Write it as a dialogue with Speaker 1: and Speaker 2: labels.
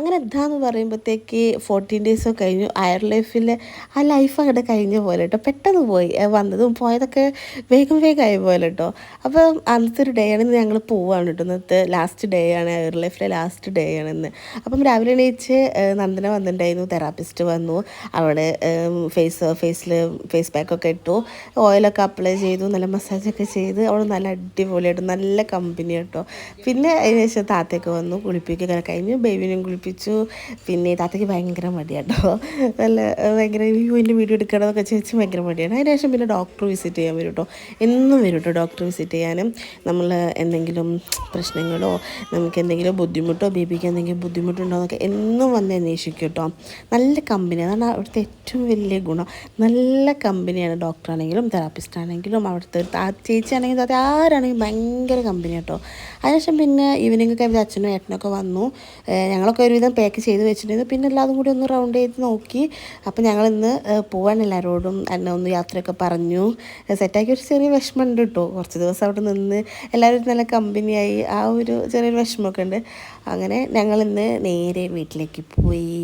Speaker 1: അങ്ങനെ എന്താന്ന് പറയുമ്പോഴത്തേക്ക് 14 ഡേയ്സോ കഴിഞ്ഞു. ഹയർ ലൈഫിൽ ആ ലൈഫ് അങ്ങോട്ട് കഴിഞ്ഞ പോലെ കേട്ടോ. പെട്ടെന്ന് പോയി, വന്നതും പോയതൊക്കെ വേഗം വേഗമായി പോലെ കേട്ടോ. അപ്പം അന്നത്തെ ഒരു ഡേ ആണ് ഇന്ന്. ഞങ്ങൾ പോവാണ് കേട്ടോ. ഇന്നത്തെ ലാസ്റ്റ് ഡേ ആണ്, ഹയർ ലൈഫിലെ ലാസ്റ്റ് ഡേ ആണ് ഇന്ന്. അപ്പം രാവിലെ എണീച്ച് നന്ദന വന്നിട്ടുണ്ടായിരുന്നു, തെറാപ്പിസ്റ്റ് വന്നു. അവിടെ ഫേസ് പാക്കൊക്കെ ഇട്ടു, ഓയിലൊക്കെ അപ്ലൈ ചെയ്തു, നല്ല മസാജൊക്കെ ചെയ്ത് അവൾ നല്ല അടിപൊളിയായിട്ട് നല്ല കമ്പനി കേട്ടോ. പിന്നെ അതിന് ശേഷം താത്തയൊക്കെ വന്നു, കുളിപ്പിക്കൊക്കെ കഴിഞ്ഞു, ബേബിനെയും കുളിപ്പിച്ചു. പിന്നെ താത്തയ്ക്ക് ഭയങ്കര മടിയാട്ടോ, നല്ല ഭയങ്കര എൻ്റെ വീഡിയോ എടുക്കണമെന്നൊക്കെ ചോദിച്ച് ഭയങ്കര മടിയാണ്. അതിന് ശേഷം പിന്നെ ഡോക്ടർ വിസിറ്റ് ചെയ്യാൻ വരും കേട്ടോ. എന്നും വരും കേട്ടോ ഡോക്ടർ വിസിറ്റ് ചെയ്യാനും. നമ്മൾ എന്തെങ്കിലും പ്രശ്നങ്ങളോ നമുക്ക് എന്തെങ്കിലും ബുദ്ധിമുട്ടോ ബേബിക്ക് എന്തെങ്കിലും ബുദ്ധിമുട്ടുണ്ടോ എന്നൊക്കെ എന്നും വന്ന് അന്വേഷിക്കും കേട്ടോ. നല്ല കമ്പനിയാണ്, അതാണ് അവിടുത്തെ ഏറ്റവും വലിയ ഗുണം. നല്ല കമ്പനിയാണ്, ഡോക്ടറാണെങ്കിലും തെറാപ്പിസ്റ്റ് ആണെങ്കിലും അവിടുത്തെ ചേച്ചി ആണെങ്കിലും അത് ആരാണെങ്കിലും ഭയങ്കര കമ്പനി കേട്ടോ. അതിനുശേഷം പിന്നെ ഈവനിങ് ഒക്കെ അച്ഛനും ഏട്ടനൊക്കെ വന്നു. ഞങ്ങളൊക്കെ ഒരുവിധം പാക്ക് ചെയ്ത് വെച്ചിട്ടുണ്ടായിരുന്നു. പിന്നെ എല്ലാതും കൂടി ഒന്ന് റൗണ്ട് ചെയ്ത് നോക്കി. അപ്പോൾ ഞങ്ങളിന്ന് പോകാൻ എല്ലാവരോടും എന്നെ ഒന്ന് യാത്രയൊക്കെ പറഞ്ഞു സെറ്റാക്കി. ഒരു ചെറിയ വിഷമമുണ്ട് കേട്ടോ, കുറച്ച് ദിവസം അവിടെ നിന്ന് എല്ലാവരും നല്ല കമ്പനിയായി, ആ ഒരു ചെറിയൊരു വിഷമമൊക്കെ ഉണ്ട്. അങ്ങനെ ഞങ്ങളിന്ന് നേരെ വീട്ടിലേക്ക് പോയി.